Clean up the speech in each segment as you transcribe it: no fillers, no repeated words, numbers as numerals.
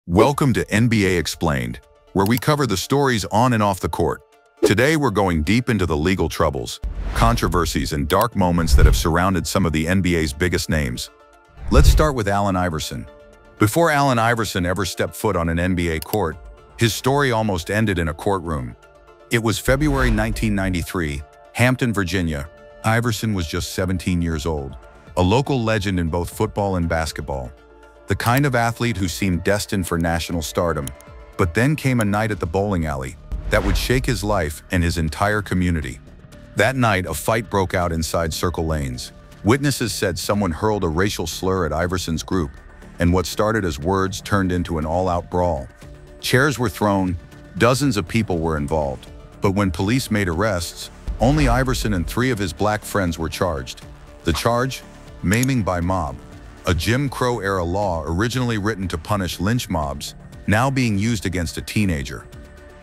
Welcome to NBA Explained, where we cover the stories on and off the court. Today we're going deep into the legal troubles, controversies, and dark moments that have surrounded some of the NBA's biggest names. Let's start with Allen Iverson. Before Allen Iverson ever stepped foot on an NBA court, his story almost ended in a courtroom. It was February 1993, Hampton, Virginia. Iverson was just 17 years old, a local legend in both football and basketball. The kind of athlete who seemed destined for national stardom. But then came a night at the bowling alley that would shake his life and his entire community. That night, a fight broke out inside Circle Lanes. Witnesses said someone hurled a racial slur at Iverson's group, and what started as words turned into an all-out brawl. Chairs were thrown, dozens of people were involved. But when police made arrests, only Iverson and 3 of his black friends were charged. The charge? Maiming by mob. A Jim Crow-era law originally written to punish lynch mobs, now being used against a teenager.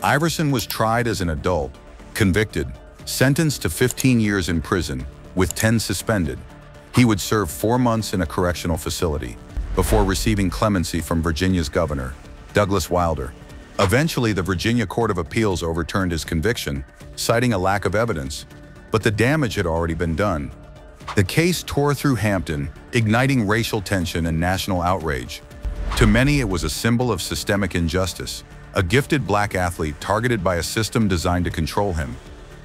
Iverson was tried as an adult, convicted, sentenced to 15 years in prison, with 10 suspended. He would serve 4 months in a correctional facility, before receiving clemency from Virginia's governor, Douglas Wilder. Eventually, the Virginia Court of Appeals overturned his conviction, citing a lack of evidence, but the damage had already been done. The case tore through Hampton, igniting racial tension and national outrage. To many, it was a symbol of systemic injustice, a gifted black athlete targeted by a system designed to control him.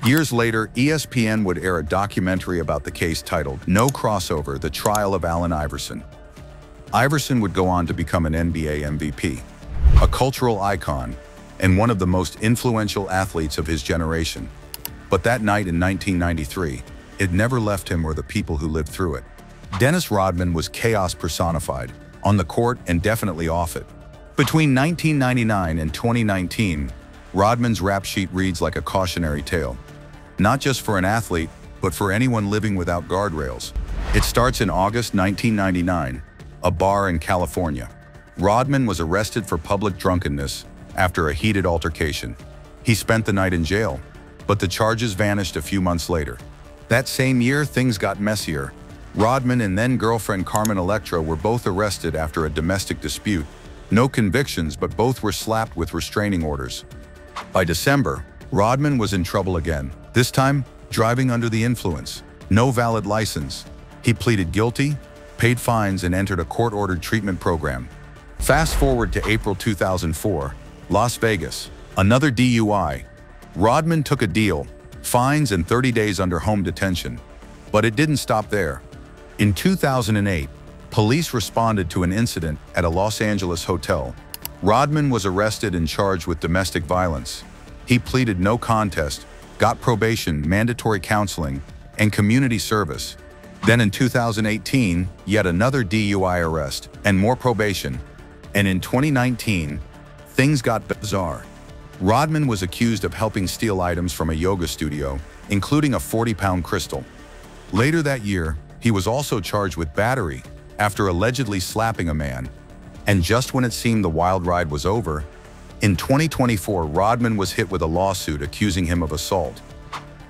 Years later, ESPN would air a documentary about the case titled No Crossover: The Trial of Allen Iverson. Iverson would go on to become an NBA MVP, a cultural icon, and one of the most influential athletes of his generation. But that night in 1993, it never left him or the people who lived through it. Dennis Rodman was chaos personified, on the court and definitely off it. Between 1999 and 2019, Rodman's rap sheet reads like a cautionary tale. Not just for an athlete, but for anyone living without guardrails. It starts in August 1999, a bar in California. Rodman was arrested for public drunkenness after a heated altercation. He spent the night in jail, but the charges vanished a few months later. That same year, things got messier. Rodman and then-girlfriend Carmen Electra were both arrested after a domestic dispute. No convictions, but both were slapped with restraining orders. By December, Rodman was in trouble again, this time driving under the influence. No valid license. He pleaded guilty, paid fines, and entered a court-ordered treatment program. Fast forward to April 2004, Las Vegas. Another DUI. Rodman took a deal, fines and 30 days under home detention. But it didn't stop there. In 2008, police responded to an incident at a Los Angeles hotel. Rodman was arrested and charged with domestic violence. He pleaded no contest, got probation, mandatory counseling, and community service. Then in 2018, yet another DUI arrest and more probation. And in 2019, things got bizarre. Rodman was accused of helping steal items from a yoga studio, including a 40-pound crystal. Later that year, he was also charged with battery after allegedly slapping a man. And just when it seemed the wild ride was over, in 2024, Rodman was hit with a lawsuit accusing him of assault.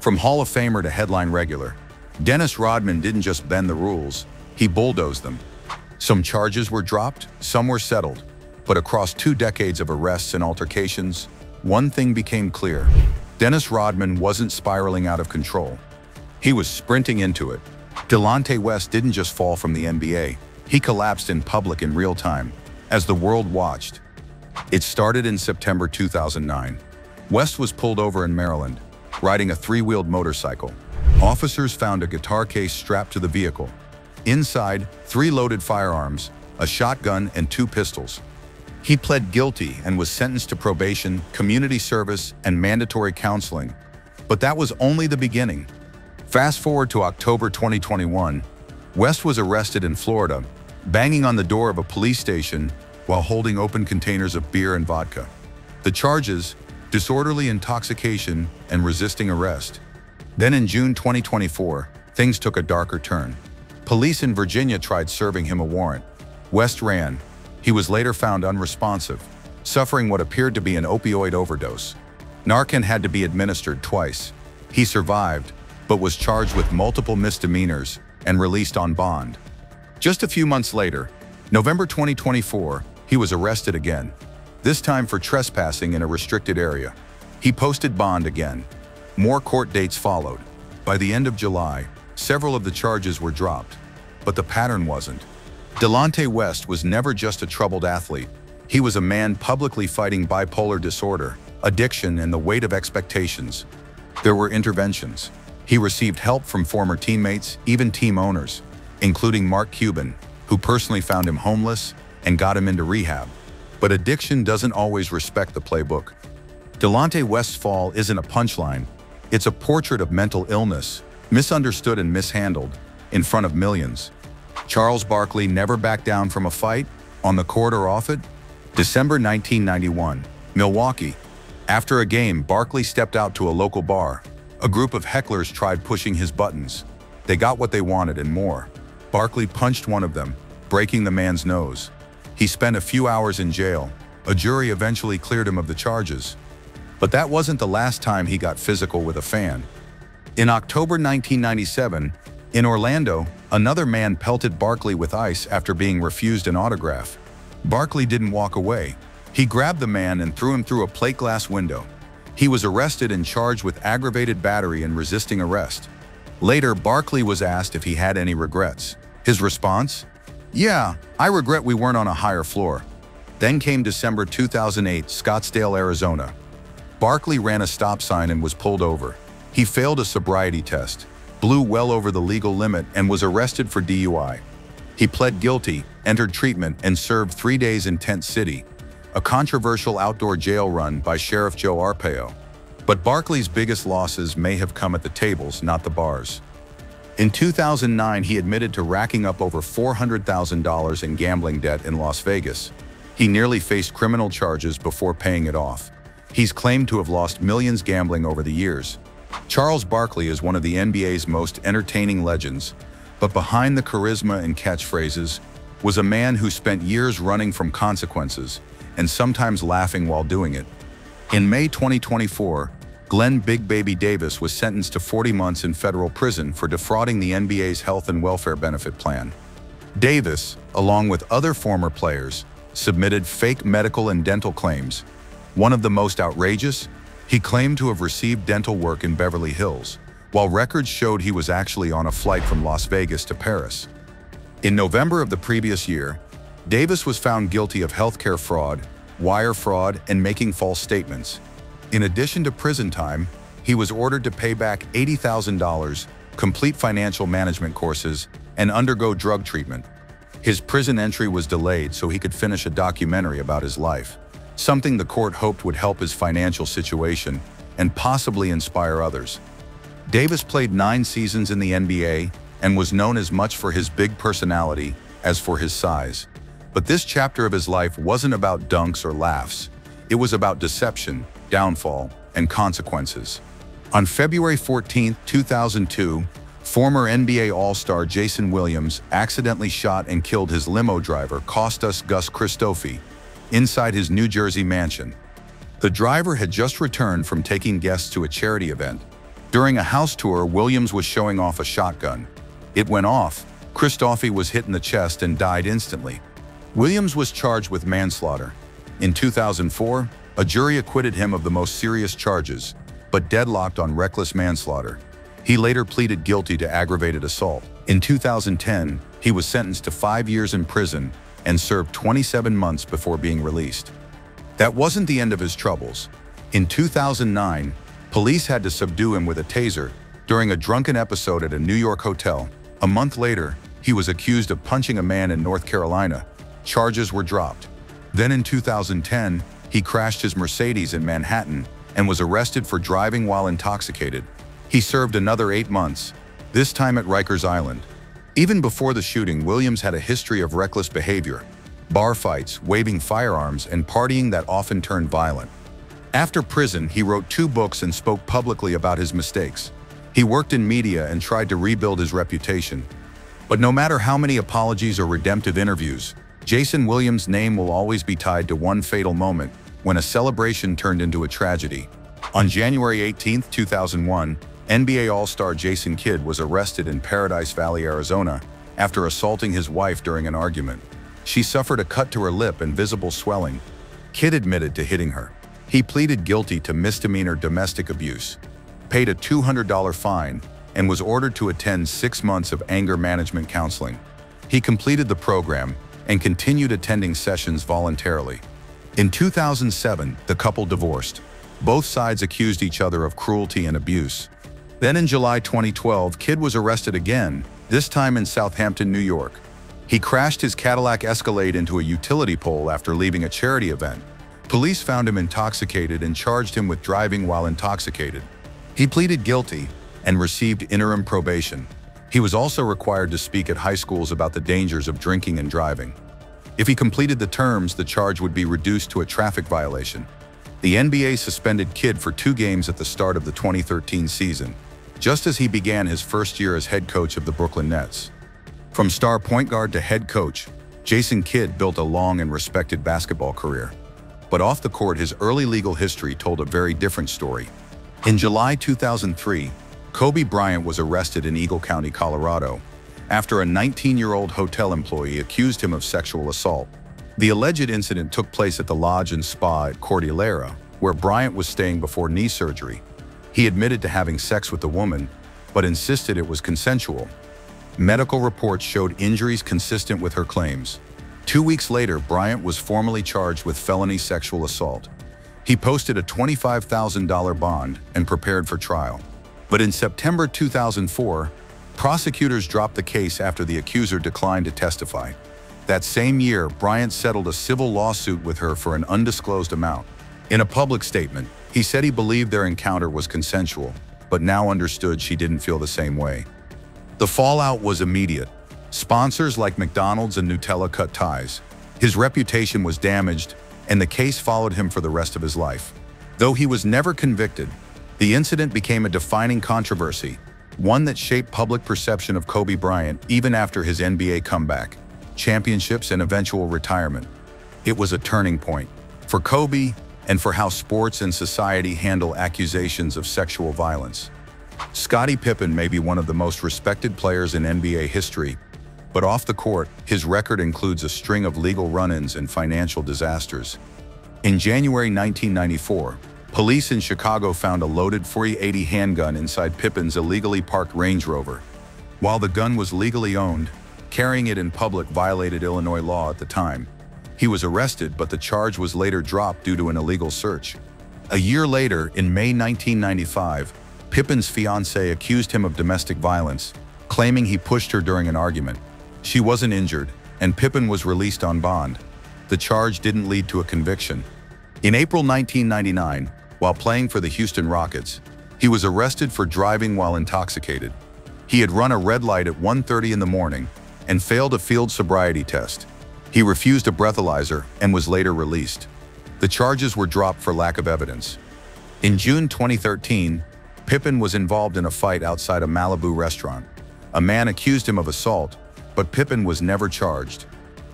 From Hall of Famer to headline regular, Dennis Rodman didn't just bend the rules, he bulldozed them. Some charges were dropped, some were settled. But across 2 decades of arrests and altercations, one thing became clear. Dennis Rodman wasn't spiraling out of control. He was sprinting into it. Delonte West didn't just fall from the NBA. He collapsed in public in real time, as the world watched. It started in September 2009. West was pulled over in Maryland, riding a 3-wheeled motorcycle. Officers found a guitar case strapped to the vehicle. Inside, 3 loaded firearms, a shotgun, and 2 pistols. He pled guilty and was sentenced to probation, community service, and mandatory counseling. But that was only the beginning. Fast forward to October 2021, West was arrested in Florida, banging on the door of a police station while holding open containers of beer and vodka. The charges: disorderly intoxication and resisting arrest. Then in June 2024, things took a darker turn. Police in Virginia tried serving him a warrant. West ran. He was later found unresponsive, suffering what appeared to be an opioid overdose. Narcan had to be administered twice. He survived, but was charged with multiple misdemeanors and released on bond. Just a few months later, November 2024, he was arrested again, this time for trespassing in a restricted area. He posted bond again. More court dates followed. By the end of July, several of the charges were dropped, but the pattern wasn't. Delonte West was never just a troubled athlete. He was a man publicly fighting bipolar disorder, addiction, and the weight of expectations. There were interventions. He received help from former teammates, even team owners, including Mark Cuban, who personally found him homeless and got him into rehab. But addiction doesn't always respect the playbook. Delonte West's fall isn't a punchline. It's a portrait of mental illness, misunderstood and mishandled, in front of millions. Charles Barkley never backed down from a fight, on the court or off it. December 1991, Milwaukee. After a game, Barkley stepped out to a local bar. A group of hecklers tried pushing his buttons. They got what they wanted and more. Barkley punched one of them, breaking the man's nose. He spent a few hours in jail. A jury eventually cleared him of the charges. But that wasn't the last time he got physical with a fan. In October 1997, in Orlando, another man pelted Barkley with ice after being refused an autograph. Barkley didn't walk away. He grabbed the man and threw him through a plate glass window. He was arrested and charged with aggravated battery and resisting arrest. Later, Barkley was asked if he had any regrets. His response? "Yeah, I regret we weren't on a higher floor." Then came December 2008, Scottsdale, Arizona. Barkley ran a stop sign and was pulled over. He failed a sobriety test, blew well over the legal limit, and was arrested for DUI. He pled guilty, entered treatment, and served 3 days in Tent City, a controversial outdoor jail run by Sheriff Joe Arpaio. But Barkley's biggest losses may have come at the tables, not the bars. In 2009, he admitted to racking up over $400,000 in gambling debt in Las Vegas. He nearly faced criminal charges before paying it off. He's claimed to have lost millions gambling over the years. Charles Barkley is one of the NBA's most entertaining legends, but behind the charisma and catchphrases was a man who spent years running from consequences and sometimes laughing while doing it. In May 2024, Glenn Big Baby Davis was sentenced to 40 months in federal prison for defrauding the NBA's health and welfare benefit plan. Davis, along with other former players, submitted fake medical and dental claims. One of the most outrageous, he claimed to have received dental work in Beverly Hills, while records showed he was actually on a flight from Las Vegas to Paris. In November of the previous year, Davis was found guilty of healthcare fraud, wire fraud, and making false statements. In addition to prison time, he was ordered to pay back $80,000, complete financial management courses, and undergo drug treatment. His prison entry was delayed so he could finish a documentary about his life, something the court hoped would help his financial situation and possibly inspire others. Davis played 9 seasons in the NBA and was known as much for his big personality as for his size. But this chapter of his life wasn't about dunks or laughs. It was about deception, downfall, and consequences. On February 14, 2002, former NBA All-Star Jason Williams accidentally shot and killed his limo driver, Kostas Gus Christofi, inside his New Jersey mansion. The driver had just returned from taking guests to a charity event. During a house tour, Williams was showing off a shotgun. It went off. Christofi was hit in the chest and died instantly. Williams was charged with manslaughter. In 2004, a jury acquitted him of the most serious charges, but deadlocked on reckless manslaughter. He later pleaded guilty to aggravated assault. In 2010, he was sentenced to 5 years in prison and served 27 months before being released. That wasn't the end of his troubles. In 2009, police had to subdue him with a taser during a drunken episode at a New York hotel. A month later, he was accused of punching a man in North Carolina. Charges were dropped. Then in 2010, he crashed his Mercedes in Manhattan and was arrested for driving while intoxicated. He served another 8 months, this time at Rikers Island. Even before the shooting, Williams had a history of reckless behavior, bar fights, waving firearms, and partying that often turned violent. After prison, he wrote 2 books and spoke publicly about his mistakes. He worked in media and tried to rebuild his reputation. But no matter how many apologies or redemptive interviews, Jason Williams' name will always be tied to one fatal moment when a celebration turned into a tragedy. On January 18, 2001, NBA All-Star Jason Kidd was arrested in Paradise Valley, Arizona, after assaulting his wife during an argument. She suffered a cut to her lip and visible swelling. Kidd admitted to hitting her. He pleaded guilty to misdemeanor domestic abuse, paid a $200 fine, and was ordered to attend 6 months of anger management counseling. He completed the program and continued attending sessions voluntarily. In 2007, the couple divorced. Both sides accused each other of cruelty and abuse. Then in July 2012, Kidd was arrested again, this time in Southampton, New York. He crashed his Cadillac Escalade into a utility pole after leaving a charity event. Police found him intoxicated and charged him with driving while intoxicated. He pleaded guilty and received interim probation. He was also required to speak at high schools about the dangers of drinking and driving. If he completed the terms, the charge would be reduced to a traffic violation. The NBA suspended Kidd for 2 games at the start of the 2013 season, just as he began his first year as head coach of the Brooklyn Nets. From star point guard to head coach, Jason Kidd built a long and respected basketball career. But off the court, his early legal history told a very different story. In July 2003, Kobe Bryant was arrested in Eagle County, Colorado, after a 19-year-old hotel employee accused him of sexual assault. The alleged incident took place at the Lodge and Spa at Cordillera, where Bryant was staying before knee surgery. He admitted to having sex with the woman, but insisted it was consensual. Medical reports showed injuries consistent with her claims. 2 weeks later, Bryant was formally charged with felony sexual assault. He posted a $25,000 bond and prepared for trial. But in September 2004, prosecutors dropped the case after the accuser declined to testify. That same year, Bryant settled a civil lawsuit with her for an undisclosed amount. In a public statement, he said he believed their encounter was consensual, but now understood she didn't feel the same way. The fallout was immediate. Sponsors like McDonald's and Nutella cut ties. His reputation was damaged, and the case followed him for the rest of his life. Though he was never convicted, the incident became a defining controversy, one that shaped public perception of Kobe Bryant even after his NBA comeback, championships, and eventual retirement. It was a turning point for Kobe and for how sports and society handle accusations of sexual violence. Scottie Pippen may be one of the most respected players in NBA history, but off the court, his record includes a string of legal run-ins and financial disasters. In January 1994, police in Chicago found a loaded .40-80 handgun inside Pippen's illegally parked Range Rover. While the gun was legally owned, carrying it in public violated Illinois law at the time. He was arrested, but the charge was later dropped due to an illegal search. A year later, in May 1995, Pippen's fiancée accused him of domestic violence, claiming he pushed her during an argument. She wasn't injured, and Pippen was released on bond. The charge didn't lead to a conviction. In April 1999, while playing for the Houston Rockets, he was arrested for driving while intoxicated. He had run a red light at 1:30 in the morning and failed a field sobriety test. He refused a breathalyzer and was later released. The charges were dropped for lack of evidence. In June 2013, Pippen was involved in a fight outside a Malibu restaurant. A man accused him of assault, but Pippen was never charged.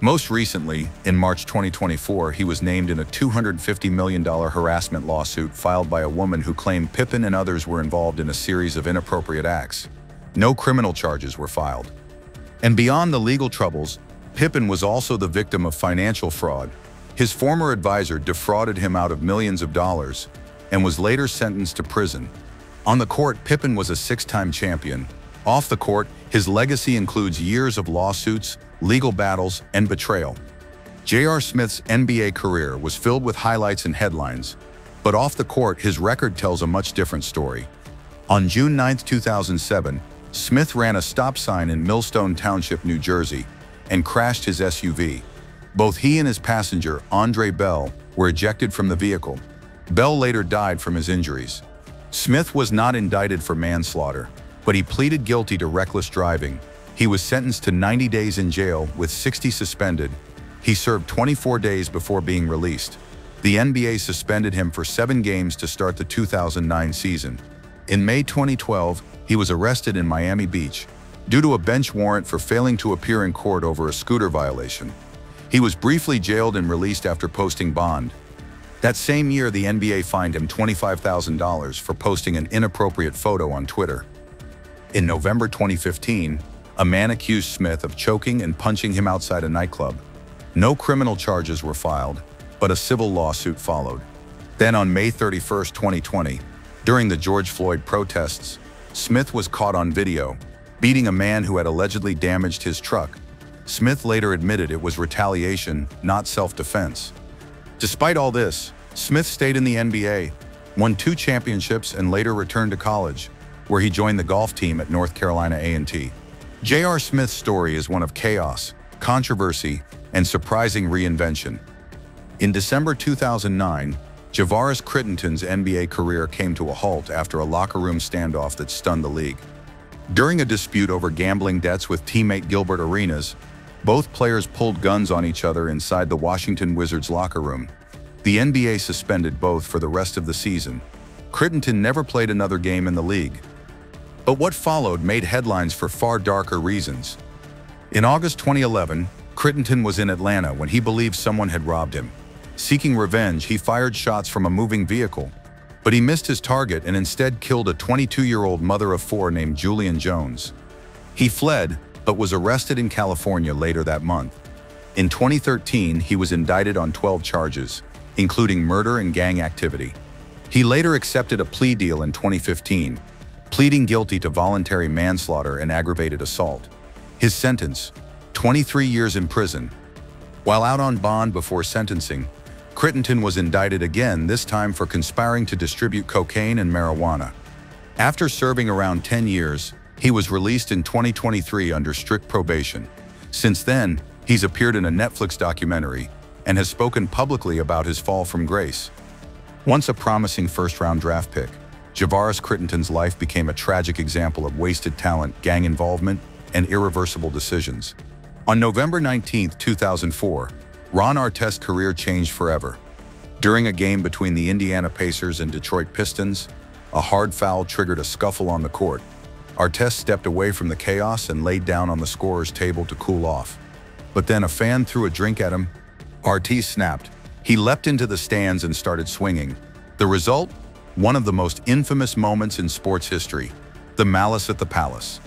Most recently, in March 2024, he was named in a $250 million harassment lawsuit filed by a woman who claimed Pippen and others were involved in a series of inappropriate acts. No criminal charges were filed. And beyond the legal troubles, Pippen was also the victim of financial fraud. His former advisor defrauded him out of millions of dollars and was later sentenced to prison. On the court, Pippen was a 6-time champion. Off the court, his legacy includes years of lawsuits, legal battles, and betrayal. J.R. Smith's NBA career was filled with highlights and headlines, but off the court, his record tells a much different story. On June 9, 2007, Smith ran a stop sign in Millstone Township, New Jersey, and crashed his SUV. Both he and his passenger, Andre Bell, were ejected from the vehicle. Bell later died from his injuries. Smith was not indicted for manslaughter, but he pleaded guilty to reckless driving. He was sentenced to 90 days in jail with 60 suspended. He served 24 days before being released. The NBA suspended him for 7 games to start the 2009 season. In May 2012, he was arrested in Miami Beach due to a bench warrant for failing to appear in court over a scooter violation. He was briefly jailed and released after posting bond. That same year, the NBA fined him $25,000 for posting an inappropriate photo on Twitter. In November 2015, a man accused Smith of choking and punching him outside a nightclub. No criminal charges were filed, but a civil lawsuit followed. Then on May 31, 2020, during the George Floyd protests, Smith was caught on video, beating a man who had allegedly damaged his truck. Smith later admitted it was retaliation, not self-defense. Despite all this, Smith stayed in the NBA, won 2 championships, and later returned to college, where he joined the golf team at North Carolina A&T. J.R. Smith's story is one of chaos, controversy, and surprising reinvention. In December 2009, Javaris Crittenton's NBA career came to a halt after a locker room standoff that stunned the league. During a dispute over gambling debts with teammate Gilbert Arenas, both players pulled guns on each other inside the Washington Wizards locker room. The NBA suspended both for the rest of the season. Crittenton never played another game in the league. But what followed made headlines for far darker reasons. In August 2011, Crittenton was in Atlanta when he believed someone had robbed him. Seeking revenge, he fired shots from a moving vehicle, but he missed his target and instead killed a 22-year-old mother of 4 named Julian Jones. He fled, but was arrested in California later that month. In 2013, he was indicted on 12 charges, including murder and gang activity. He later accepted a plea deal in 2015, pleading guilty to voluntary manslaughter and aggravated assault. His sentence, 23 years in prison. While out on bond before sentencing, Crittenton was indicted again, this time for conspiring to distribute cocaine and marijuana. After serving around 10 years, he was released in 2023 under strict probation. Since then, he's appeared in a Netflix documentary and has spoken publicly about his fall from grace. Once a promising first-round draft pick, Javaris Crittenton's life became a tragic example of wasted talent, gang involvement, and irreversible decisions. On November 19, 2004, Artest's career changed forever. During a game between the Indiana Pacers and Detroit Pistons, a hard foul triggered a scuffle on the court. Artest stepped away from the chaos and laid down on the scorer's table to cool off. But then a fan threw a drink at him. Artest snapped. He leapt into the stands and started swinging. The result? One of the most infamous moments in sports history, the malice at the palace.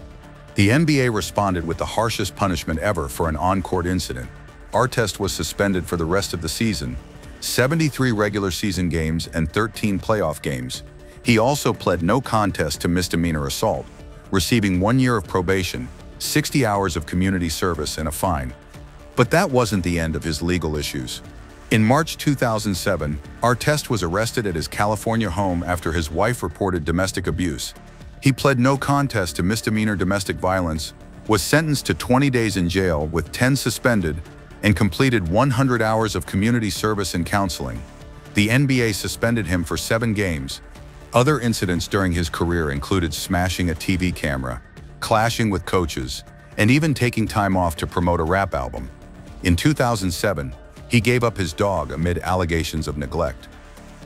The NBA responded with the harshest punishment ever for an on-court incident. Artest was suspended for the rest of the season, 73 regular season games and 13 playoff games. He also pled no contest to misdemeanor assault, receiving 1 year of probation, 60 hours of community service, and a fine. But that wasn't the end of his legal issues. In March 2007, Artest was arrested at his California home after his wife reported domestic abuse. He pled no contest to misdemeanor domestic violence, was sentenced to 20 days in jail with 10 suspended, and completed 100 hours of community service and counseling. The NBA suspended him for 7 games. Other incidents during his career included smashing a TV camera, clashing with coaches, and even taking time off to promote a rap album. In 2007, he gave up his dog amid allegations of neglect.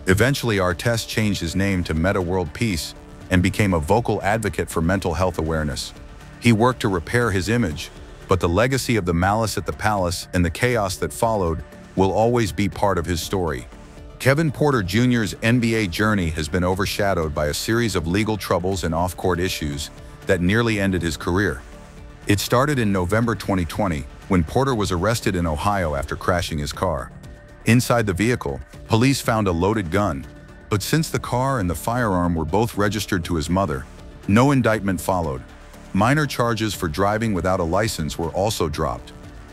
Eventually, Artest changed his name to Meta World Peace and became a vocal advocate for mental health awareness. He worked to repair his image, but the legacy of the malice at the palace and the chaos that followed will always be part of his story. Kevin Porter Jr.'s NBA journey has been overshadowed by a series of legal troubles and off-court issues that nearly ended his career. It started in November 2020, when Porter was arrested in Ohio after crashing his car. Inside the vehicle, police found a loaded gun, but since the car and the firearm were both registered to his mother, no indictment followed. Minor charges for driving without a license were also dropped.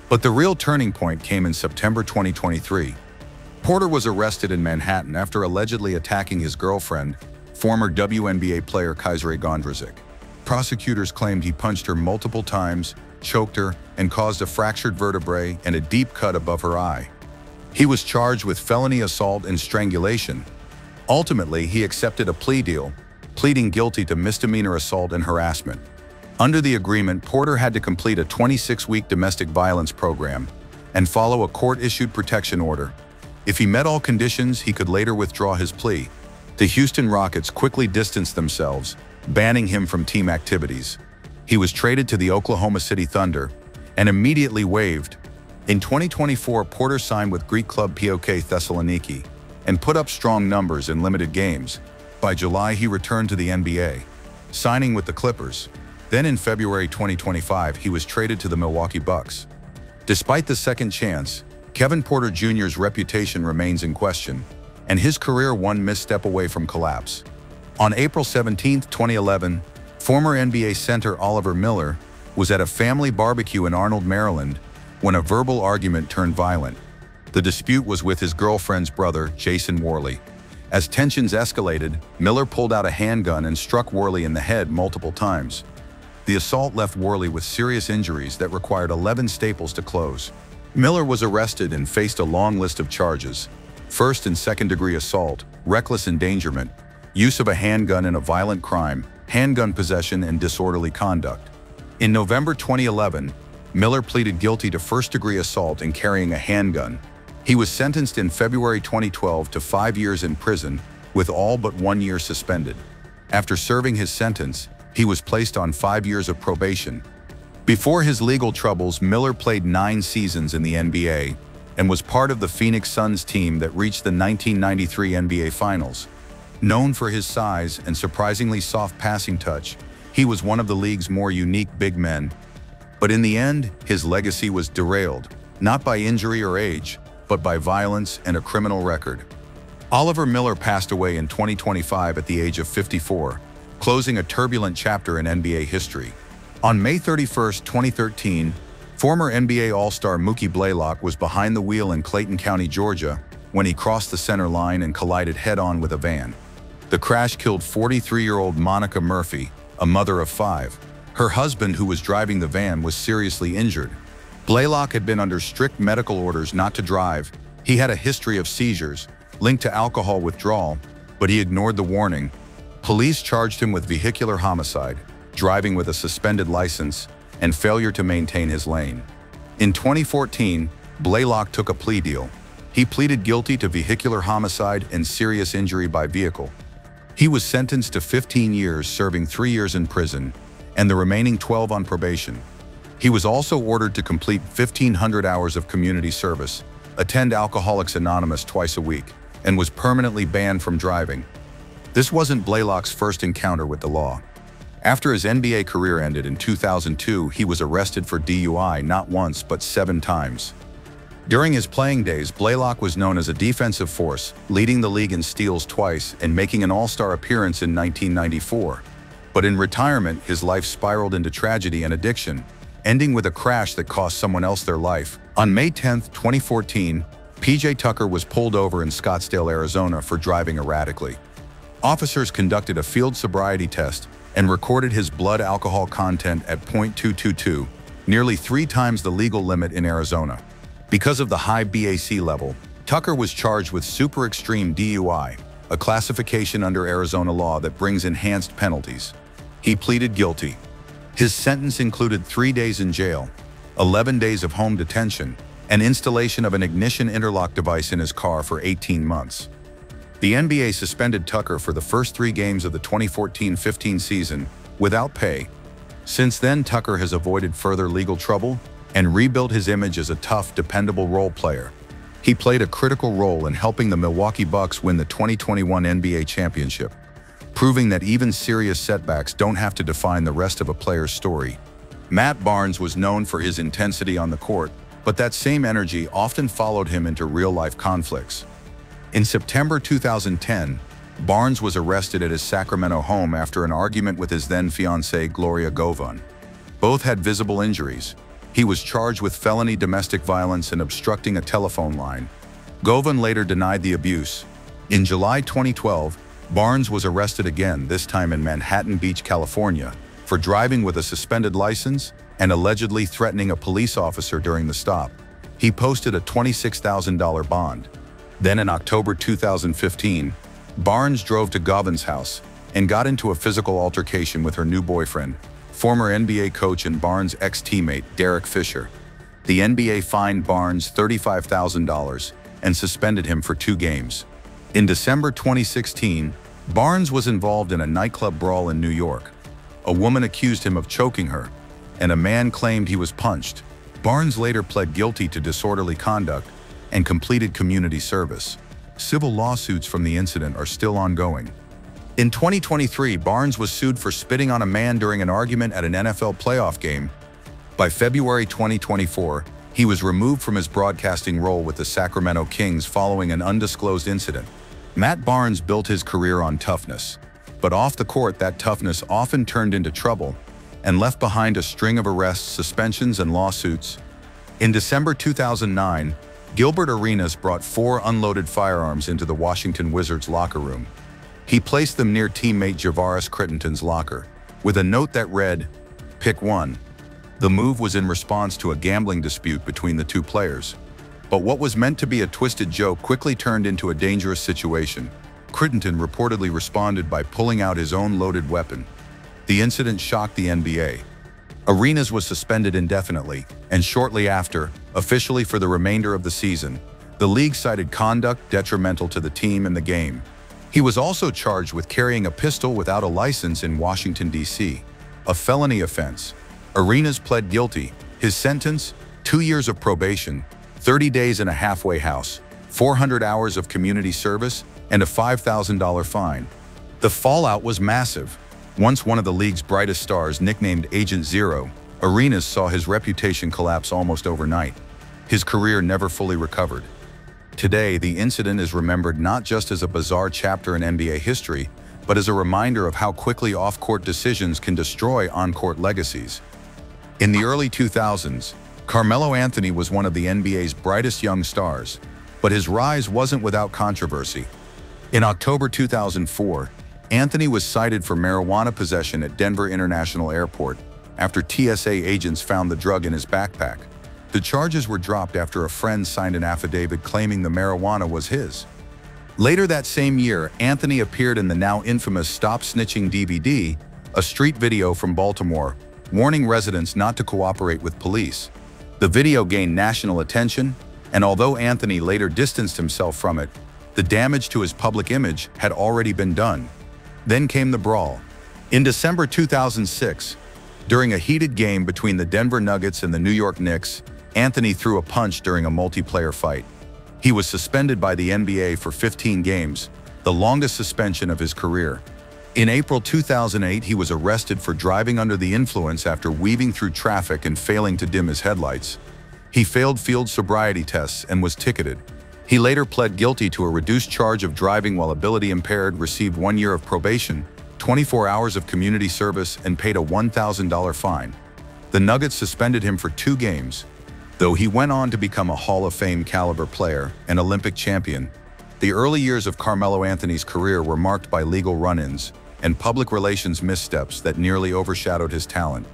But the real turning point came in September 2023. Porter was arrested in Manhattan after allegedly attacking his girlfriend, former WNBA player Kaisere Gondrezick. Prosecutors claimed he punched her multiple times, choked her, and caused a fractured vertebrae and a deep cut above her eye. He was charged with felony assault and strangulation. Ultimately, he accepted a plea deal, pleading guilty to misdemeanor assault and harassment. Under the agreement, Porter had to complete a 26-week domestic violence program and follow a court-issued protection order. If he met all conditions, he could later withdraw his plea. The Houston Rockets quickly distanced themselves, banning him from team activities. He was traded to the Oklahoma City Thunder and immediately waived. In 2024, Porter signed with Greek club POK Thessaloniki and put up strong numbers in limited games. By July, he returned to the NBA, signing with the Clippers. Then in February 2025, he was traded to the Milwaukee Bucks. Despite the second chance, Kevin Porter Jr.'s reputation remains in question, and his career one misstep away from collapse. On April 17, 2011, former NBA center Oliver Miller was at a family barbecue in Arnold, Maryland, when a verbal argument turned violent. The dispute was with his girlfriend's brother, Jason Worley. As tensions escalated, Miller pulled out a handgun and struck Worley in the head multiple times. The assault left Worley with serious injuries that required 11 staples to close. Miller was arrested and faced a long list of charges: first and second-degree assault, reckless endangerment, use of a handgun in a violent crime, handgun possession, and disorderly conduct. In November 2011, Miller pleaded guilty to first-degree assault and carrying a handgun. He was sentenced in February 2012 to 5 years in prison, with all but 1 year suspended. After serving his sentence, he was placed on 5 years of probation. Before his legal troubles, Miller played 9 seasons in the NBA and was part of the Phoenix Suns team that reached the 1993 NBA Finals. Known for his size and surprisingly soft passing touch, he was one of the league's more unique big men. But in the end, his legacy was derailed, not by injury or age, but by violence and a criminal record. Oliver Miller passed away in 2025 at the age of 54, closing a turbulent chapter in NBA history. On May 31, 2013, former NBA All-Star Mookie Blaylock was behind the wheel in Clayton County, Georgia, when he crossed the center line and collided head-on with a van. The crash killed 43-year-old Monica Murphy, a mother of 5. Her husband, who was driving the van, was seriously injured. Blaylock had been under strict medical orders not to drive. He had a history of seizures, linked to alcohol withdrawal, but he ignored the warning. Police charged him with vehicular homicide, driving with a suspended license, and failure to maintain his lane. In 2014, Blaylock took a plea deal. He pleaded guilty to vehicular homicide and serious injury by vehicle. He was sentenced to 15 years, serving 3 years in prison, and the remaining 12 on probation. He was also ordered to complete 1,500 hours of community service, attend Alcoholics Anonymous twice a week, and was permanently banned from driving. This wasn't Blaylock's first encounter with the law. After his NBA career ended in 2002, he was arrested for DUI not once but 7 times. During his playing days, Blaylock was known as a defensive force, leading the league in steals twice and making an All-Star appearance in 1994. But in retirement, his life spiraled into tragedy and addiction, ending with a crash that cost someone else their life. On May 10, 2014, PJ Tucker was pulled over in Scottsdale, Arizona for driving erratically. Officers conducted a field sobriety test and recorded his blood alcohol content at .222, nearly 3 times the legal limit in Arizona. Because of the high BAC level, Tucker was charged with super extreme DUI, a classification under Arizona law that brings enhanced penalties. He pleaded guilty. His sentence included 3 days in jail, 11 days of home detention, and installation of an ignition interlock device in his car for 18 months. The NBA suspended Tucker for the first 3 games of the 2014-15 season without pay. Since then, Tucker has avoided further legal trouble and rebuilt his image as a tough, dependable role player. He played a critical role in helping the Milwaukee Bucks win the 2021 NBA championship, proving that even serious setbacks don't have to define the rest of a player's story. Matt Barnes was known for his intensity on the court, but that same energy often followed him into real-life conflicts. In September 2010, Barnes was arrested at his Sacramento home after an argument with his then-fiancée Gloria Govan. Both had visible injuries. He was charged with felony domestic violence and obstructing a telephone line. Govan later denied the abuse. In July 2012, Barnes was arrested again, this time in Manhattan Beach, California, for driving with a suspended license and allegedly threatening a police officer during the stop. He posted a $26,000 bond. Then in October 2015, Barnes drove to Govan's house and got into a physical altercation with her new boyfriend, former NBA coach and Barnes' ex-teammate Derek Fisher. The NBA fined Barnes $35,000 and suspended him for 2 games. In December 2016, Barnes was involved in a nightclub brawl in New York. A woman accused him of choking her, and a man claimed he was punched. Barnes later pled guilty to disorderly conduct and completed community service. Civil lawsuits from the incident are still ongoing. In 2023, Barnes was sued for spitting on a man during an argument at an NFL playoff game. By February 2024, He was removed from his broadcasting role with the Sacramento Kings following an undisclosed incident. Matt Barnes built his career on toughness, but off the court that toughness often turned into trouble and left behind a string of arrests, suspensions, and lawsuits. In December 2009, Gilbert Arenas brought 4 unloaded firearms into the Washington Wizards locker room. He placed them near teammate Javaris Crittenton's locker, with a note that read, "Pick one." The move was in response to a gambling dispute between the two players. But what was meant to be a twisted joke quickly turned into a dangerous situation. Crittenton reportedly responded by pulling out his own loaded weapon. The incident shocked the NBA. Arenas was suspended indefinitely, and shortly after, officially for the remainder of the season, the league cited conduct detrimental to the team and the game. He was also charged with carrying a pistol without a license in Washington, D.C., a felony offense. Arenas pled guilty. His sentence, 2 years of probation, 30 days in a halfway house, 400 hours of community service, and a $5,000 fine. The fallout was massive. Once one of the league's brightest stars, nicknamed Agent Zero, Arenas saw his reputation collapse almost overnight. His career never fully recovered. Today, the incident is remembered not just as a bizarre chapter in NBA history, but as a reminder of how quickly off-court decisions can destroy on-court legacies. In the early 2000s, Carmelo Anthony was one of the NBA's brightest young stars, but his rise wasn't without controversy. In October 2004, Anthony was cited for marijuana possession at Denver International Airport after TSA agents found the drug in his backpack. The charges were dropped after a friend signed an affidavit claiming the marijuana was his. Later that same year, Anthony appeared in the now infamous Stop Snitching DVD, a street video from Baltimore, warning residents not to cooperate with police. The video gained national attention, and although Anthony later distanced himself from it, the damage to his public image had already been done. Then came the brawl. In December 2006, during a heated game between the Denver Nuggets and the New York Knicks, Anthony threw a punch during a multiplayer fight. He was suspended by the NBA for 15 games, the longest suspension of his career. In April 2008, he was arrested for driving under the influence after weaving through traffic and failing to dim his headlights. He failed field sobriety tests and was ticketed. He later pled guilty to a reduced charge of driving while ability impaired, received 1 year of probation, 24 hours of community service, and paid a $1,000 fine. The Nuggets suspended him for 2 games. Though he went on to become a Hall of Fame caliber player and Olympic champion, the early years of Carmelo Anthony's career were marked by legal run-ins and public relations missteps that nearly overshadowed his talent.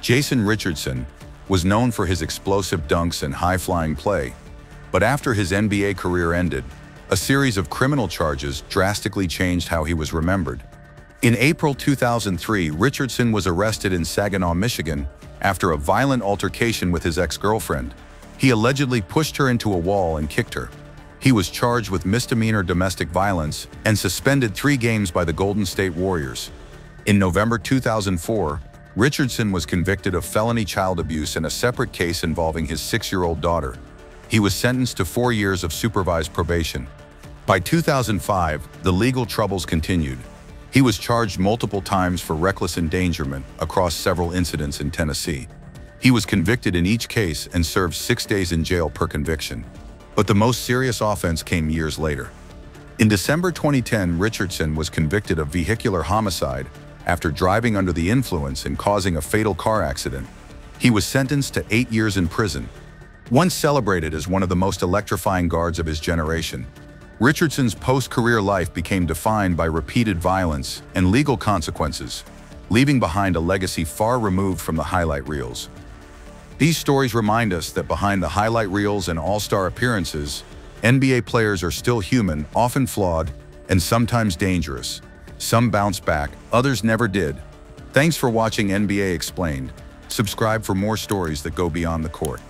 Jason Richardson was known for his explosive dunks and high-flying play, but after his NBA career ended, a series of criminal charges drastically changed how he was remembered. In April 2003, Richardson was arrested in Saginaw, Michigan, after a violent altercation with his ex-girlfriend. He allegedly pushed her into a wall and kicked her. He was charged with misdemeanor domestic violence and suspended 3 games by the Golden State Warriors. In November 2004, Richardson was convicted of felony child abuse in a separate case involving his 6-year-old daughter. He was sentenced to 4 years of supervised probation. By 2005, the legal troubles continued. He was charged multiple times for reckless endangerment across several incidents in Tennessee. He was convicted in each case and served 6 days in jail per conviction. But the most serious offense came years later. In December 2010, Richardson was convicted of vehicular homicide after driving under the influence and causing a fatal car accident. He was sentenced to 8 years in prison. Once celebrated as one of the most electrifying guards of his generation, Richardson's post-career life became defined by repeated violence and legal consequences, leaving behind a legacy far removed from the highlight reels. These stories remind us that behind the highlight reels and all-star appearances, NBA players are still human, often flawed, and sometimes dangerous. Some bounce back, others never did. Thanks for watching NBA Explained. Subscribe for more stories that go beyond the court.